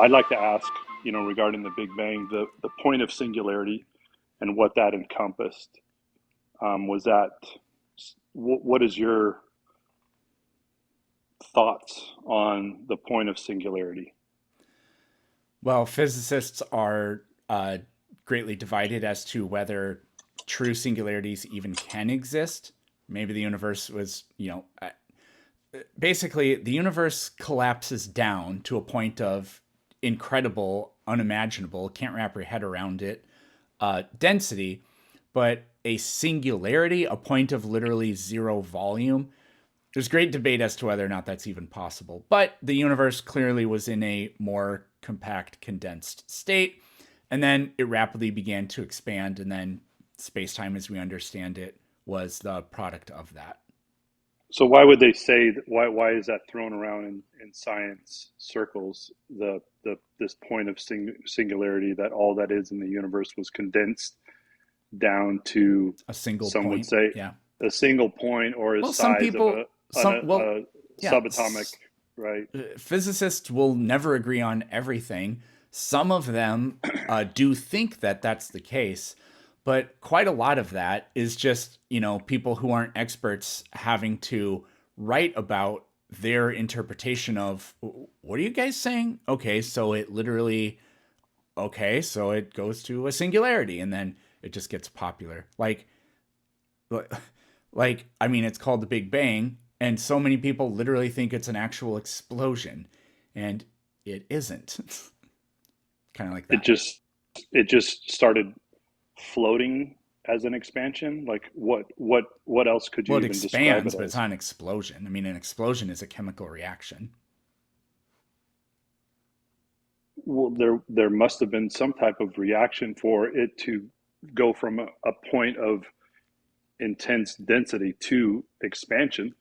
I'd like to ask, regarding the Big Bang, the point of singularity and what that encompassed. Was that, what is your thoughts on the point of singularity? Well, physicists are greatly divided as to whether true singularities even can exist. Maybe the universe was, basically the universe collapses down to a point of incredible, unimaginable, can't wrap your head around it, density, but a singularity, a point of literally zero volume, there's great debate as to whether or not that's even possible. But the universe clearly was in a more compact, condensed state. And then it rapidly began to expand. And then space time as we understand it was the product of that. So why would they say that, why is that thrown around in science circles, the this point of singularity, that all that is in the universe was condensed down to, A single some would point. say, Yeah. a single point or a Well, some size of people, some, well, a yeah, subatomic, right? physicists will never agree on everything. Some of them do think that that's the case, but quite a lot of that is just, people who aren't experts having to write about their interpretation of what are you guys saying? Okay, so it literally, okay, so it goes to a singularity and then it just gets popular. I mean, it's called the Big Bang, and so many people literally think it's an actual explosion, and it isn't. Kind of like It that. just it just started floating as an expansion. Like what else could you Well, it even describe it expands, but it's as? not an explosion. I mean, an explosion is a chemical reaction. Well, there must have been some type of reaction for it to go from a point of intense density to expansion.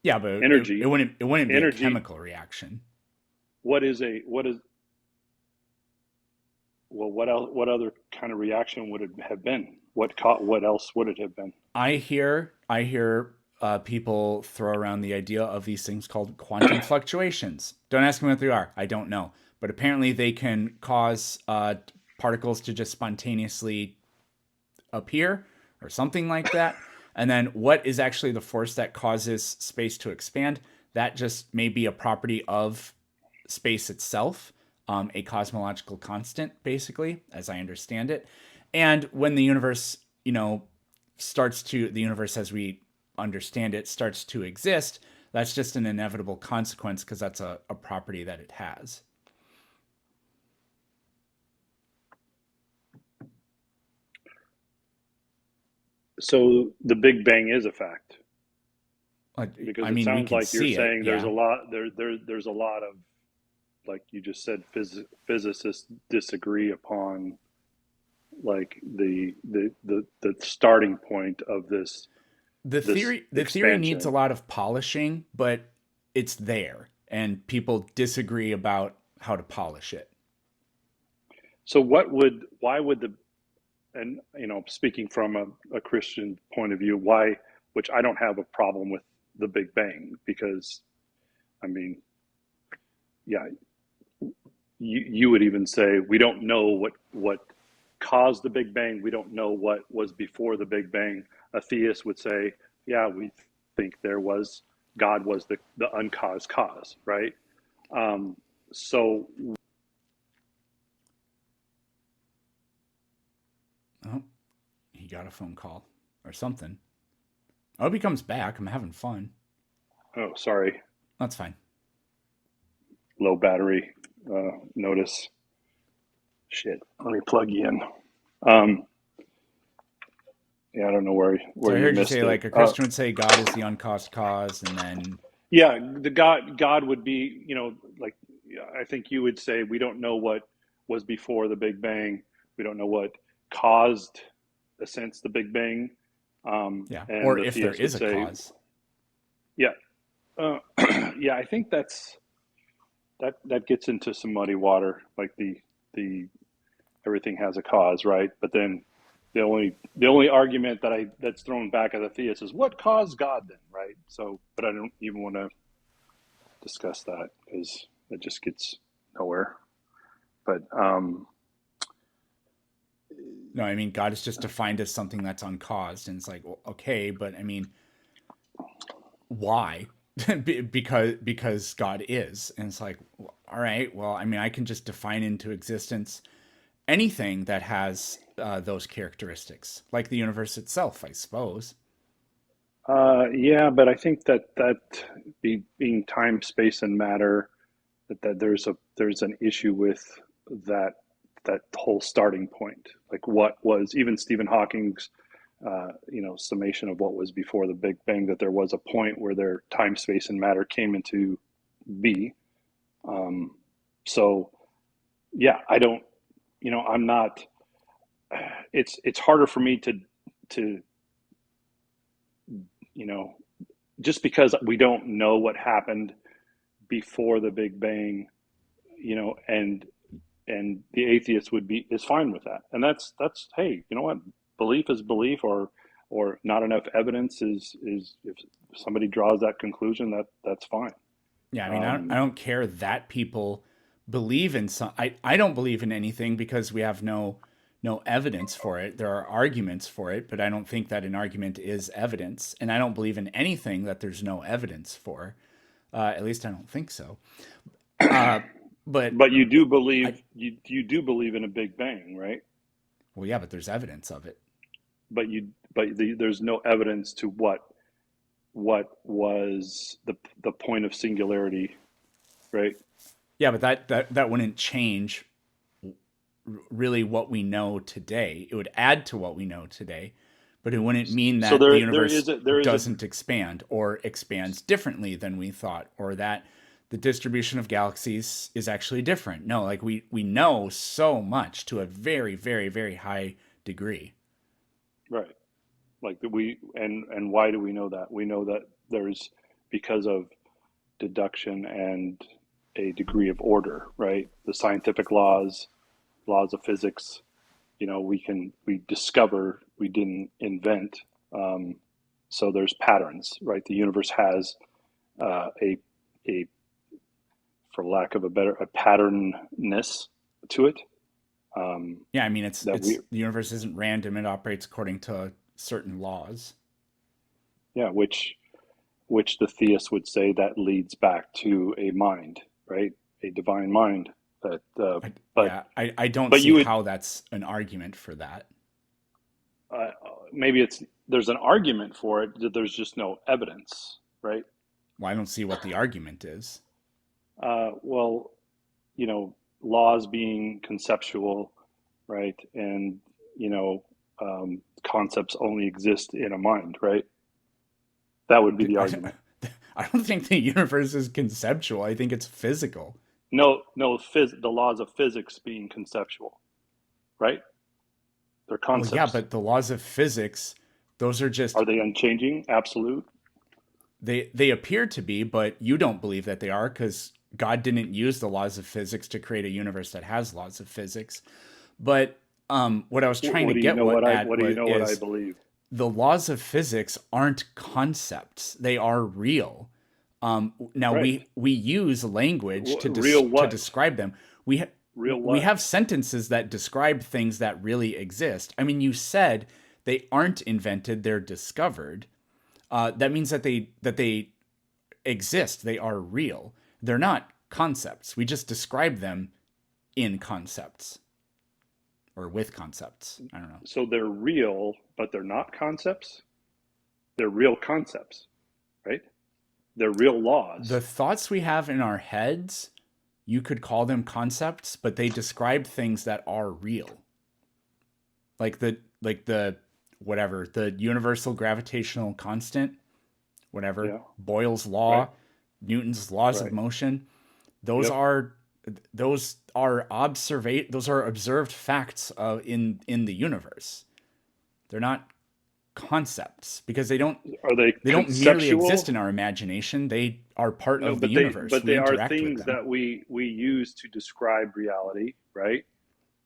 Yeah, but it Energy, wouldn't be a energy. chemical reaction. What is well, what else, what other kind of reaction would it have been? What else would it have been? I hear people throw around the idea of these things called quantum fluctuations. Don't ask me what they are. I don't know, but apparently they can cause particles to just spontaneously appear or something like that. And then what is actually the force that causes space to expand? That just may be a property of space itself, a cosmological constant, basically, as I understand it. And when the universe, the universe as we understand it starts to exist, that's just an inevitable consequence because that's a property that it has. So the Big Bang is a fact, because I it mean, we sounds can like you're see it, saying yeah. there's a lot of, like you just said, physicists disagree upon, like the starting point of the this theory needs a expansion. lot of polishing, but it's there, and people disagree about how to polish it. So why would the, and speaking from a Christian point of view, why, which I don't have a problem with the Big Bang, because I mean, yeah, you would even say we don't know what caused the Big Bang. We don't know what was before the Big Bang. A theist would say, yeah, we think there was, God was the uncaused cause, right? Um, so Oh, he got a phone call or something. I hope he comes back. I'm having fun. oh, sorry, That's fine. low battery notice. Shit, let me plug you in. Um, yeah, I don't know So where I you heard you missed say it. like a Christian would say God is the uncaused cause, and then Yeah, the God would be, like, yeah, I think you would say we don't know what was before the Big Bang. We don't know what caused, a sense, the Big Bang. yeah, And or the if there theist is would a say, cause. yeah, uh, yeah. I think that gets into some muddy water, like the everything has a cause, right? But then the only argument that's thrown back at the theist is what caused God then, right? So, but I don't even want to discuss that because it just gets nowhere. But No, I mean, God is just defined as something that's uncaused. And it's like, well, okay, but I mean, why? Because God is. And it's like, well, all right, well, I mean, I can just define into existence anything that has those characteristics, like the universe itself, I suppose. yeah, but I think that being time, space, and matter, that there's an issue with that that whole starting point. Like what was even Stephen Hawking's summation of what was before the Big Bang, that there was a point where their time, space, and matter came into be. Um, so yeah, I don't, I'm not. It's harder for me to you know just because we don't know what happened before the Big Bang, and the atheist is fine with that, and that's hey, you know what, belief is belief, or not enough evidence is if somebody draws that conclusion, that's fine. Yeah, I mean, I Um, don't care that people believe in some. I don't believe in anything because we have no evidence for it. There are arguments for it, but I don't think that an argument is evidence. And I don't believe in anything that there's no evidence for. At least I don't think so. Uh, but but I, you do believe in a Big Bang, right? well, yeah, but there's evidence of it. There's no evidence to what was the point of singularity, right? Yeah, but that wouldn't change really what we know today. It would add to what we know today, but it wouldn't mean So that the there universe is a doesn't expand or expands differently than we thought, or that the distribution of galaxies is actually different. No, like we know so much to a very, very, very high degree. right. Like and why do we know that? We know that there's because of deduction and a degree of order, right? The scientific laws of physics, we discover, we didn't invent. Um, so there's patterns, right? The universe has a for lack of a better, a patternness to it. Um, Yeah, I mean that it's we the universe isn't random; it operates according to certain laws. Yeah, which the theist would say that leads back to a mind, right? A divine mind. That, but I don't but see you would how that's an argument for that. uh, maybe it's there's an argument for it, that there's just no evidence, right? Well, I don't see what the argument is. Well, laws being conceptual, right? And concepts only exist in a mind, right? That would be the I, argument. I don't think the universe is conceptual. I think it's physical. No, no, the laws of physics being conceptual, right? They're Well, yeah, concepts. but the laws of physics, those are just Are they unchanging? Absolute. they appear to be, but you don't believe that they are because God didn't use the laws of physics to create a universe that has laws of physics. But what I was trying to What do you get know what I at what do you know what I is believe? the laws of physics aren't concepts; they are real. Now Right. we use language Real to what? describe them. We Real we what? have sentences that describe things that really exist. I mean, you said they aren't invented; they're discovered. That means that they exist. They are real. They're not concepts. We just describe them in concepts or with concepts. I don't know. So they're real, but they're not concepts. They're real concepts, right? They're real The laws. thoughts we have in our heads, you could call them concepts, but they describe things that are real. Like the whatever, the universal gravitational constant, whatever, Yeah. Boyle's Right. law, Newton's laws of Right. motion. Those Yep. are those are observed facts in the universe. They're not concepts because Are they they don't merely exist conceptual? in our imagination. They are part No, of the but they universe. but We they are interact with things them. that we use to describe reality, right?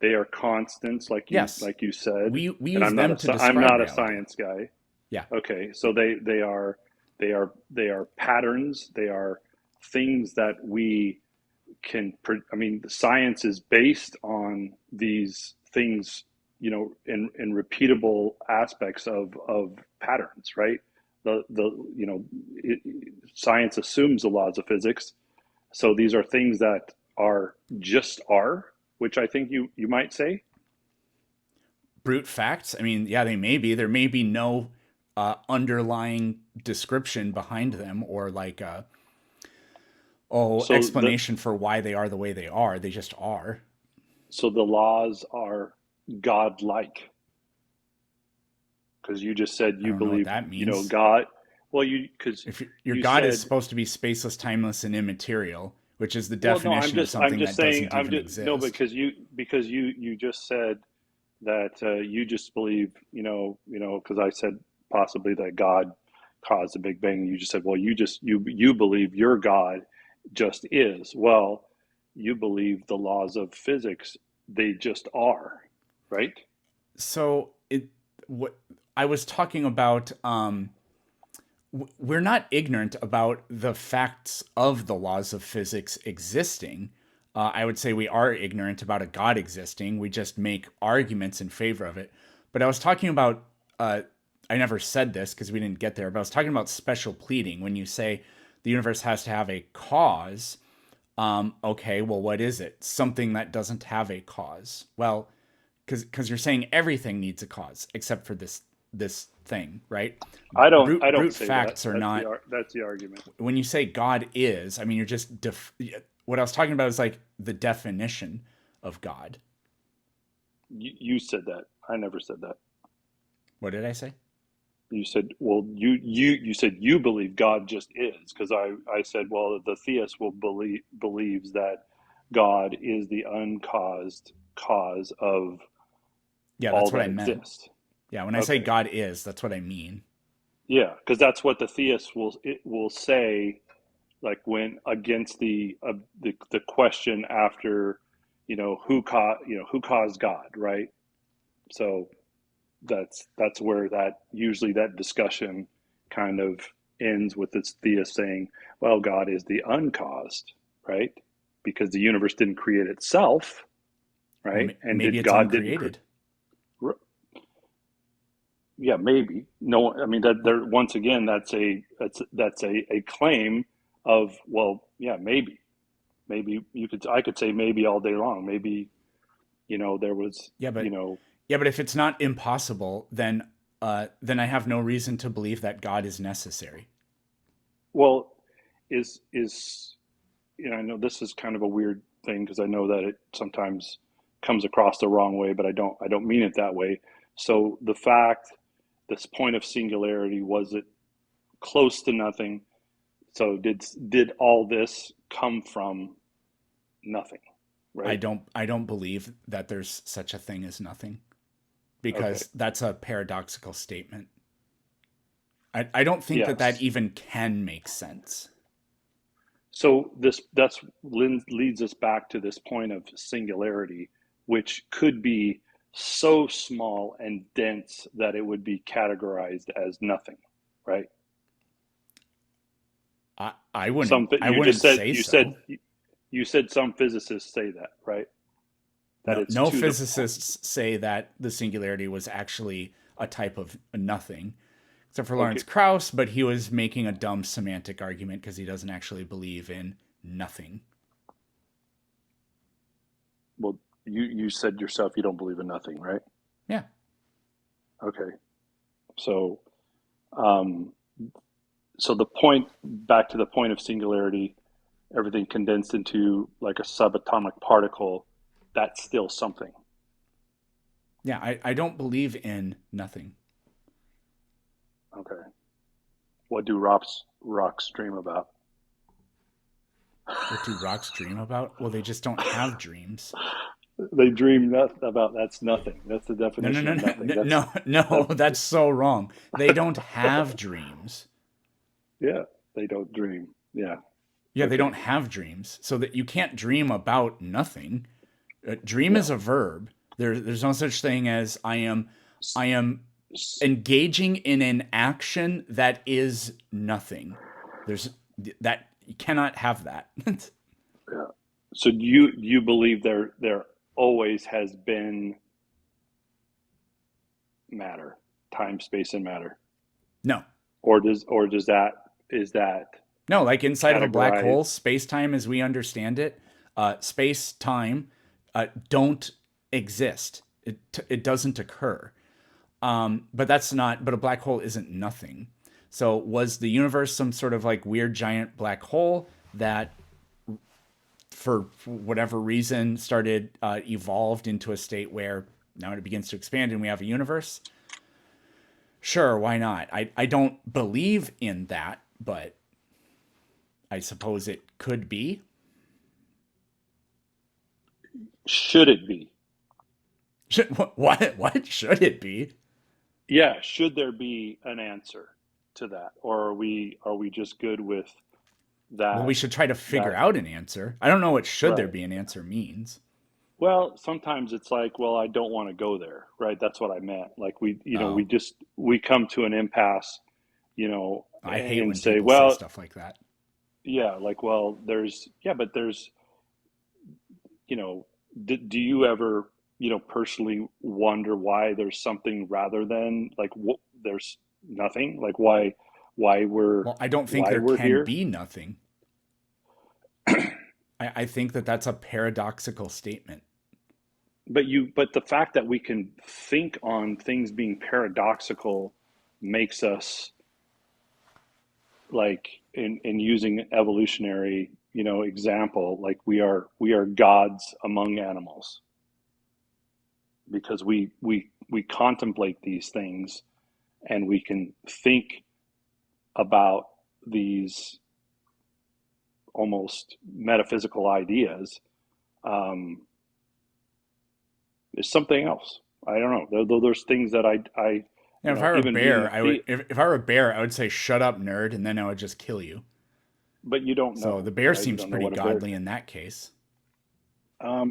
They are constants, Yes, like you said. we And use them to I'm describe not a reality. science guy. Yeah. Okay, so they are patterns. They are things that we I mean, the science is based on these things, in repeatable aspects of patterns, right? Science assumes the laws of physics. So these are things that are, which I think you might say. Brute facts. I mean, yeah, they may be. There may be no underlying description behind them, or like So explanation for why they are the way they are. They just are. the laws are godlike, because you just said I you don't know what believe, that means. God. Well, because If your you God is said, supposed to be spaceless, timeless, and immaterial, which is the well, no, definition of I'm something just that saying, doesn't even no, exist. because you just said that you just believe, because I said possibly that God caused the Big Bang. You just said, well, you believe your God just is. Well, you believe the laws of physics; they just are, right? So what I was talking about, we're not ignorant about the facts of the laws of physics existing. I would say we are ignorant about a God existing. We just make arguments in favor of it. But I was talking about, I never said this because we didn't get there, but I was talking about special pleading. When you say the universe has to have a cause, okay, well, what is it? Something that doesn't have a cause. Well, because you're saying everything needs a cause except for this thing, right? I don't Brute say that. facts are not. That's the argument. When you say God is, I mean, you're just what I was talking about is like the definition of God. You said that. I never said that. What did I say? You said, well, you said you believe God just is, because I said, well, the theist believes that God is the uncaused cause of Yeah, all that's what that I meant. exists. Yeah, when I say Okay. God is, that's what I mean. Yeah, because that's what the theist will say, like when against the question after, who caused God, right? So that's where that usually that discussion kind of ends, with this theist saying, well, God is the uncaused, right? Because the universe didn't create itself, Well, right? And maybe did it's God didn't uncreated. yeah, maybe. No, I mean, that there, once again, that's a claim of, well, yeah, maybe I could say maybe all day long. Maybe, there was, Yeah, but if it's not impossible, then I have no reason to believe that God is necessary. well, is I know this is kind of a weird thing, because I know that it sometimes comes across the wrong way, but I don't mean it that way. So the fact, this point of singularity, was it close to nothing? So did all this come from nothing, I right? don't I don't believe that there's such a thing as nothing, Okay. because that's a paradoxical statement. I don't think that Yes. even can make sense. So that's leads us back to this point of singularity, which could be so small and dense that it would be categorized as nothing, right? I wouldn't Some I you just wouldn't said say you said so. you said some physicists say that, right? That No, it's no to the point. physicists say that the singularity was actually a type of nothing, except for Lawrence Okay. Krauss, but he was making a dumb semantic argument because he doesn't actually believe in nothing. Well, you said yourself you don't believe in nothing, right? Yeah. Okay. So um, so the point, back to the point of singularity, everything condensed into like a subatomic particle, that's still something. Yeah, I don't believe in nothing. Okay. What do rocks dream about? What do rocks dream about? Well, they just don't have dreams. They dream about, that's nothing. That's the No, no, definition no, of no, nothing. no, no. That That's so wrong. They don't have dreams. yeah, they don't dream. Yeah. Yeah, they Okay. don't have dreams. So that you can't dream about nothing. Dream is No. a verb. There's no such thing as S- I am s- engaging in an action that is nothing. There's that you cannot have that. Yeah. So you believe there always has been matter, time, space, and matter, No. or does that is that No, like inside of a black categorized? hole, space time as we understand it, space time don't exist. It doesn't occur. But that's not. But a black hole isn't nothing. So was the universe some sort of like weird giant black hole that, for whatever reason, started evolved into a state where now it begins to expand and we have a universe? Sure, why not? I don't believe in that, but I suppose it could be. Should it be? What should it be? Yeah, should there be an answer to that, or are we just good with Well, we that? should try to figure That out an answer. I don't know what should there right. be an answer means. Well, sometimes it's like, well, I don't want to go there, right? That's what I meant. Like we Oh, just we come to an impasse, you know, I hate and when say, people say well, stuff like that. yeah, like, well, but there's, do you ever, personally wonder why there's something rather than like there's nothing, like why we're Well, I don't think why there we're can here? be nothing. I think that that's a paradoxical statement. But the fact that we can think on things being paradoxical makes us, like, in using evolutionary, example, like we are gods among animals because we contemplate these things and we can think about these almost metaphysical ideas. um, is something else. I don't know. There's things that I Now, if I were a even being bear, a I would. If I were a bear, I would say, "Shut up, nerd," and then I would just kill you. but you don't So know, the bear right? You seems don't know pretty what a bear. godly in that case.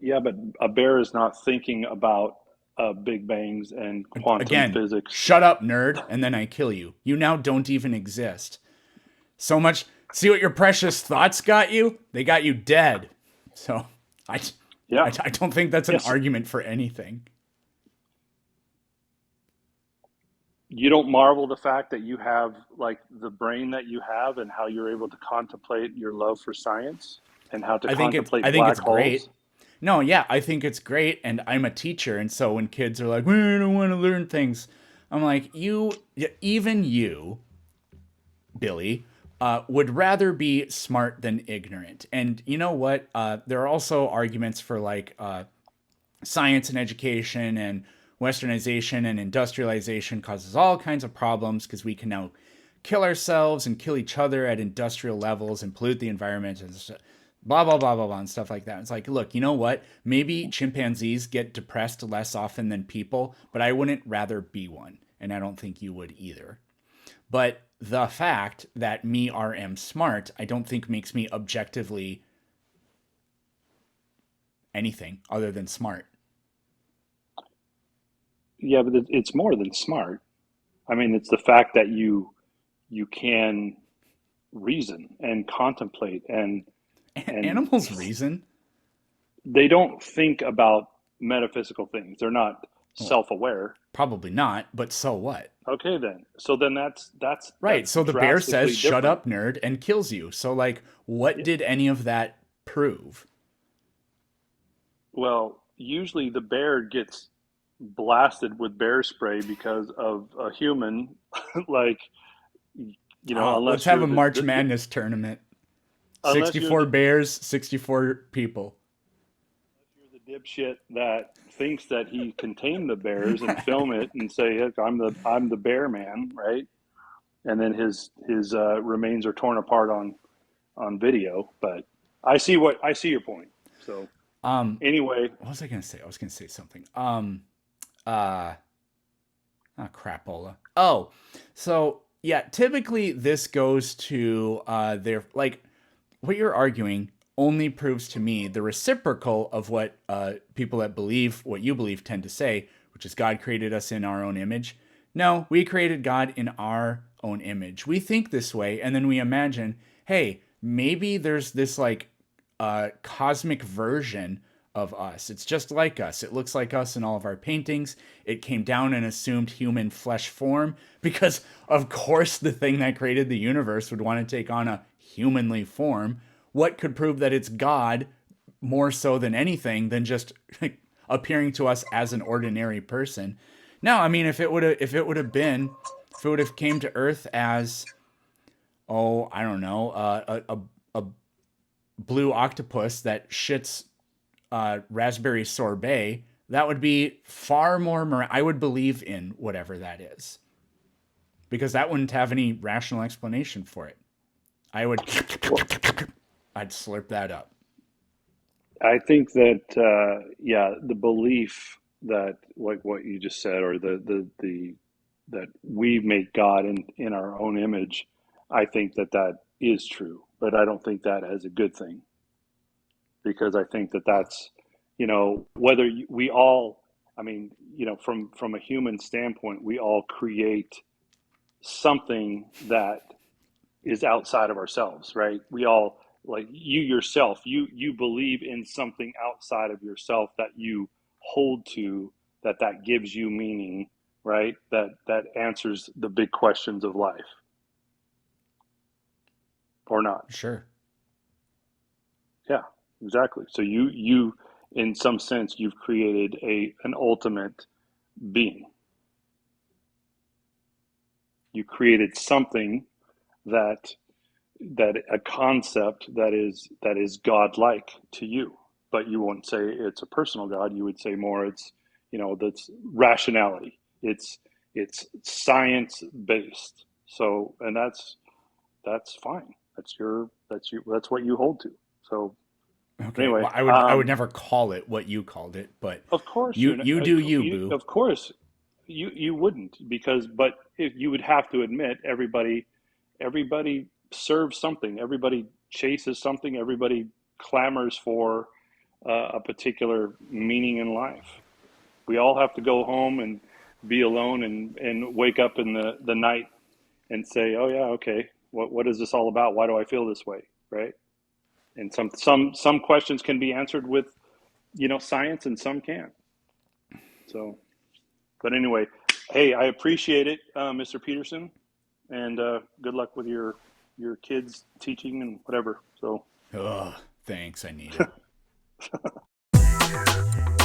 Yeah, but a bear is not thinking about big bangs and quantum Again, physics. shut up, nerd, and then I kill you. You now don't even exist. So much. See what your precious thoughts got you? They got you dead. So I, Yeah. I don't think that's an Yes. argument for anything. You don't marvel the fact that you have, like, the brain that you have and how you're able to contemplate your love for science and how to I contemplate think it's black great. holes. No, yeah, I think it's great, and I'm a teacher, and so when kids are like, "We don't want to learn things," I'm like, even you, Billy, would rather be smart than ignorant. And you know what? There are also arguments for like science and education and westernization and industrialization causes all kinds of problems because we can now kill ourselves and kill each other at industrial levels and pollute the environment and blah blah blah blah blah and stuff like that. It's like, look, you know what? Maybe chimpanzees get depressed less often than people, but I wouldn't rather be one, and I don't think you would either. But the fact that me RM smart, I don't think makes me objectively anything other than smart. Yeah, but it's more than smart. I mean, it's the fact that you can reason and contemplate and Animals reason. they don't think about metaphysical things. They're not Well, self-aware. probably not, but so what? Okay, then. So then Right. that's So the bear says, drastically "Shut different. up, nerd," and kills you. So, like, what Yeah. did any of that prove? Well, usually the bear gets blasted with bear spray because of a human, like, Let's unless have you're a March Madness tournament. unless you're 64 bears, 64 people. the dipshit that thinks that he can tame the bears and film it and say, "Look, I'm the bear man," right? And then his remains are torn apart on video. But I see your point. So Um, anyway, what was I gonna say? I was gonna say something. Uh, crapola. Oh, so yeah, typically this goes to their like what you're arguing only proves to me the reciprocal of what people that believe what you believe tend to say, which is God created us in our own image. No, we created God in our own image. We think this way, and then we imagine, hey, maybe there's this like a cosmic version of us. It's just like us. It looks like us in all of our paintings. It came down and assumed human flesh form because, of course, the thing that created the universe would want to take on a humanly form. What could prove that it's God more so than anything than just appearing to us as an ordinary person? No, I mean, if it would have came to Earth as, oh, I don't know, a blue octopus that shits raspberry sorbet, that would be far more. I would believe in whatever that is, because that wouldn't have any rational explanation for it. I'd slurp that up. I think that the belief that, like what you just said, or the that we make God in our own image, I think that is true, but I don't think that as a good thing, because I think that's, whether we all, I mean, from a human standpoint, we all create something that is outside of ourselves, right? We all, like you yourself, you believe in something outside of yourself that you hold to, that gives you meaning, right? That answers the big questions of life, or not. Sure. Yeah, exactly. So you in some sense you've created an ultimate being. You created something that a concept that is godlike to you, but you won't say it's a personal God. You would say more it's, that's rationality. It's science based. So, and that's fine. That's what you hold to. So Okay. anyway, Well, I would never call it what you called it, but of course you do you, boo. of course you wouldn't, because, but if you would have to admit, everybody serves something, everybody chases something, everybody clamors for a particular meaning in life. We all have to go home and be alone and wake up in the night and say, oh yeah, okay, what is this all about? Why do I feel this way? Right? And some questions can be answered with, science, and some can't. So, but anyway, hey, I appreciate it, Mr. Peterson, and good luck with your kids teaching and whatever. So, Thanks. I need it.